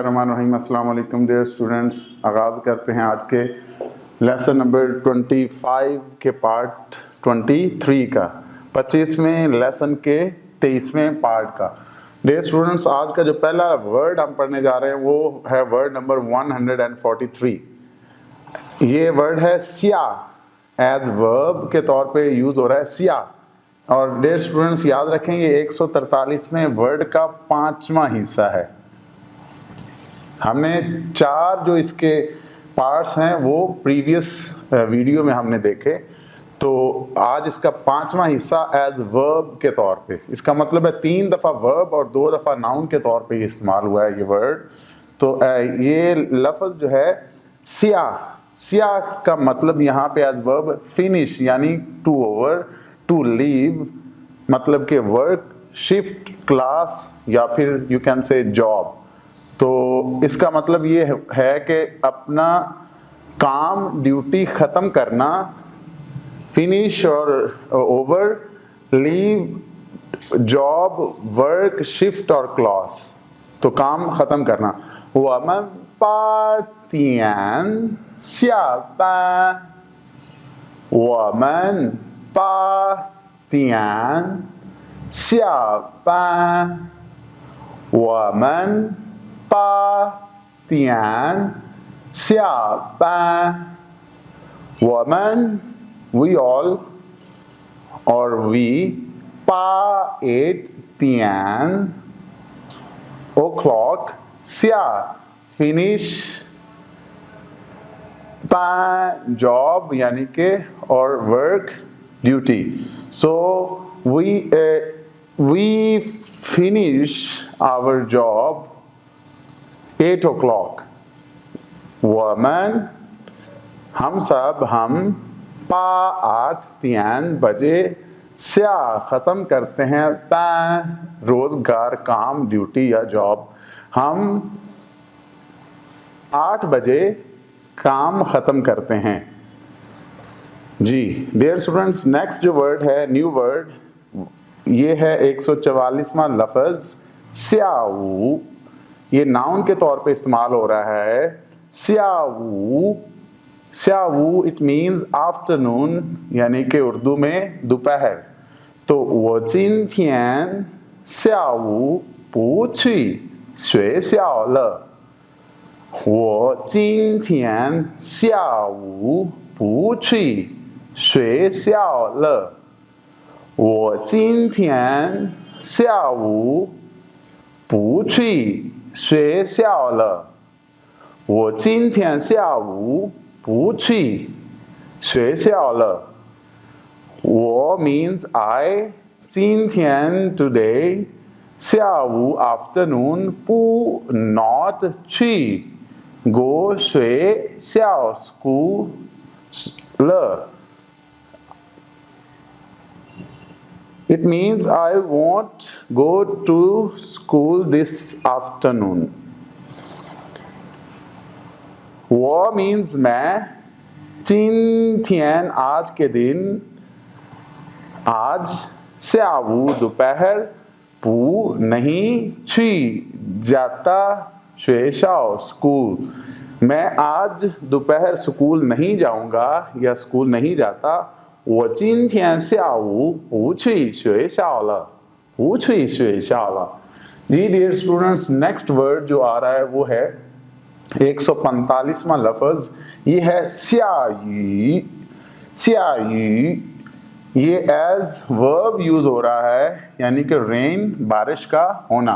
बिस्मिल्लाहिर्रहमानिर्रहीम। अस्सलाम वालेकुम डियर स्टूडेंट्स। आगाज़ करते हैं आज के लेसन नंबर 25 के पार्ट 23 का, 25वें लेसन के 23वें पार्ट का। डियर स्टूडेंट्स, आज का जो पहला वर्ड हम पढ़ने जा रहे हैं वो है वर्ड नंबर 143। ये वर्ड है सिया। एज वर्ब के तौर पे यूज़ हो रहा है सिया। और डियर स्टूडेंट्स याद रखें, ये 143वें वर्ड का 5वां हिस्सा है। हमने 4 जो इसके पार्ट्स हैं वो प्रीवियस वीडियो में हमने देखे, तो आज इसका 5वां हिस्सा एज वर्ब के तौर पे। इसका मतलब है 3 दफ़ा वर्ब और 2 दफ़ा नाउन के तौर पे इस्तेमाल हुआ है ये वर्ड। तो ये लफ्ज़ जो है सिया, सिया का मतलब यहाँ पे एज वर्ब फिनिश, यानी टू ओवर, टू लीव, मतलब के वर्क, शिफ्ट, क्लास या फिर यू कैन से जॉब। तो इसका मतलब ये है कि अपना काम, ड्यूटी ख़त्म करना, फिनिश और over, leave, job, work, shift और क्लास। तो काम ख़त्म करना। 我们8点下班。我们8点下班。我们8点下班。我们 we all or we 8 点 o'clock 下 finish 班 job यानी के और work duty. So we finish our job 8 o'clock. 我们 हम सब, हम 8 बजे स्या ख़त्म करते हैं रोज़गार, काम, ड्यूटी या जॉब। हम 8 बजे काम ख़त्म करते हैं जी। डियर स्टूडेंट्स, नेक्स्ट जो वर्ड है, न्यू वर्ड, ये है 144वां लफ्ज़ स्याऊ। ये नाउन के तौर पे इस्तेमाल हो रहा है। स्याऊ, स्याऊ इट मीन्स आफ्टरनून, यानी कि उर्दू में दोपहर। तो 我今天下午不去学校了。我今天下午不去学校了。我今天下午不去学校了。我今天下午不去学校了。我 means I, 今天 today, 下午 afternoon, 不 not 去 go 学校 school 了。It means I won't go to school this afternoon. 我 means मैं, 今天 आज के दिन, आज, 下午 दोपहर, 不 नहीं, 去 जाता, 学校 स्कूल, मैं आज दोपहर स्कूल नहीं जाऊंगा या स्कूल नहीं जाता। 我今天下午不去学校了。不去学校了。जी डियर स्टूडेंट्स, नेक्स्ट वर्ड जो आ रहा है वो है 145वां लफ्ज़, ये है स्यायु। स्यायु ये एज वर्ब यूज हो रहा है, यानी कि रेन, बारिश का होना,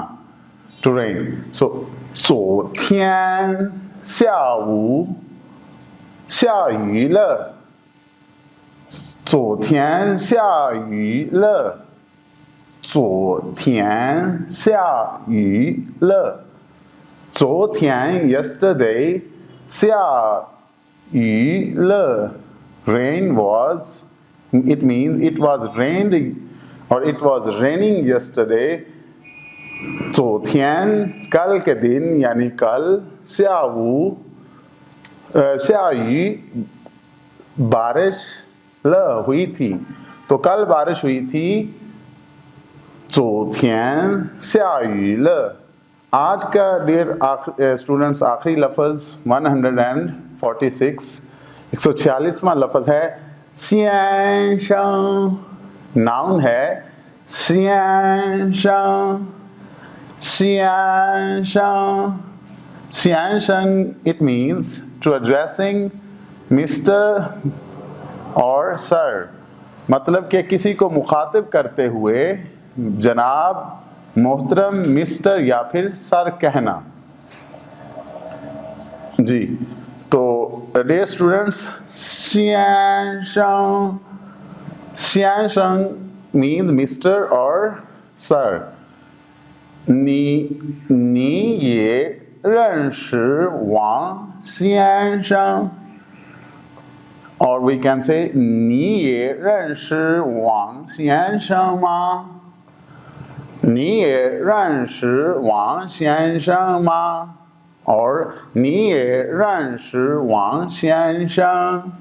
to rain. So 昨天下午下雨了。昨天下雨了。昨天下雨了。昨天 yesterday 下雨了 rain was, it means it was rained or it was raining yesterday. 昨天 कल के दिन यानी कल, 下午下雨 बारिश ल हुई थी, तो कल बारिश हुई थी। 昨天下雨了。आज का डियर स्टूडेंट्स आखिरी लफ्ज़ 146 146वां लफ्ज़ है सियांशं। नाउन है सियांशं। सियांशं सियांशं it means to addressing mister और सर, मतलब कि किसी को मुखातिब करते हुए जनाब, मोहतरम, मिस्टर या फिर सर कहना। जी, तो डियर स्टूडेंट्स, सियांशं सियांशं मीन्स मिस्टर और सर। नी ये रंशी वांग सियांशं, or we can say 你也认识王先生吗？你也认识王先生吗？ or 你也认识王先生？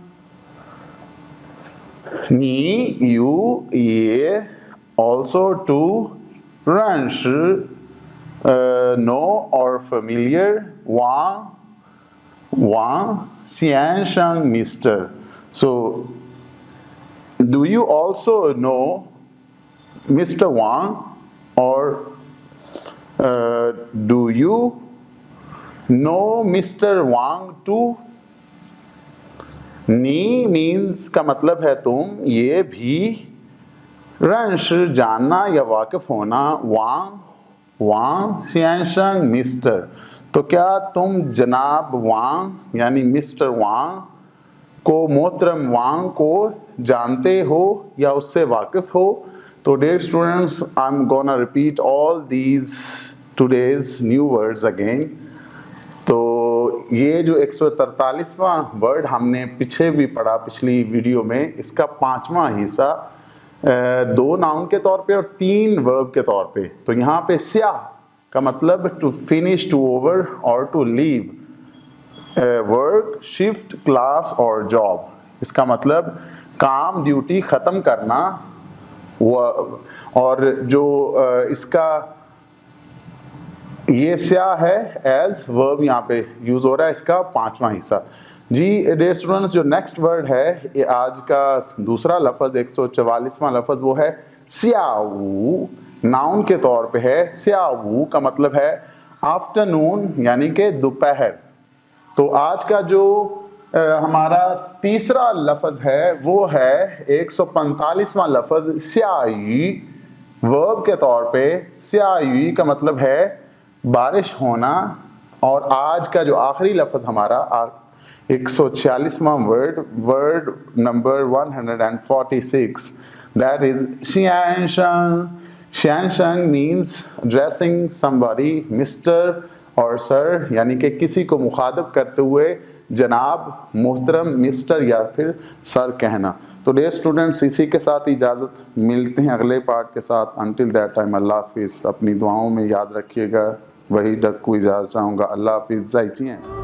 你 you 也 also to 认识 know or familiar 王先生 Mr. So, do you also know Mr. Wang, or do you know Mr. Wang too? Knee means का मतलब है तुम, ये भी, रंश जानना या वाकिफ होना, वांग वांग सियांशंग मिस्टर। तो क्या तुम जनाब वांग यानी मिस्टर वांग को, मोहतरम वांग को जानते हो या उससे वाकिफ हो? तो dear students, I am gonna repeat all these today's new words again. तो ये जो 143वां वर्ड हमने पीछे भी पढ़ा पिछली वीडियो में, इसका 5वां हिस्सा 2 नाउन के तौर पे और 3 वर्ब के तौर पे। तो यहाँ पे स्याह का मतलब टू फिनिश, टू ओवर और to leave, work, shift, class और जॉब। इसका मतलब काम, ड्यूटी ख़त्म करना। और जो इसका ये स्याह है एज वर्ब यहाँ पे यूज हो रहा है, इसका 5वां हिस्सा। जी डियर स्टूडेंट्स, जो नेक्स्ट वर्ड है ये आज का दूसरा लफ्ज़ 144वां लफ्ज़, वो है स्यावू। नाउन के तौर पे है। स्यावू का मतलब है आफ्टरनून यानी कि दोपहर। तो आज का जो हमारा तीसरा लफ्ज़ है वो है 145वां लफ्ज़ स्यायी। वर्ब के तौर पे स्यायी का मतलब है बारिश होना। और आज का जो आखिरी लफ्ज़ हमारा 146वां वर्ड नंबर 146, दैट इज शियांशंग। शियांशंग मीन्स ड्रेसिंग समबडी मिस्टर और सर, यानी कि किसी को मुखातिब करते हुए जनाब, मोहतरम, मिस्टर या फिर सर कहना। तो डियर स्टूडेंट्स, इसी के साथ इजाज़त, मिलते हैं अगले पार्ट के साथ। अंटिल दैट टाइम अल्लाह हाफिज़। अपनी दुआओं में याद रखिएगा। वही डक को इजाज़त चाहूँगा। अल्लाह हाफिज़।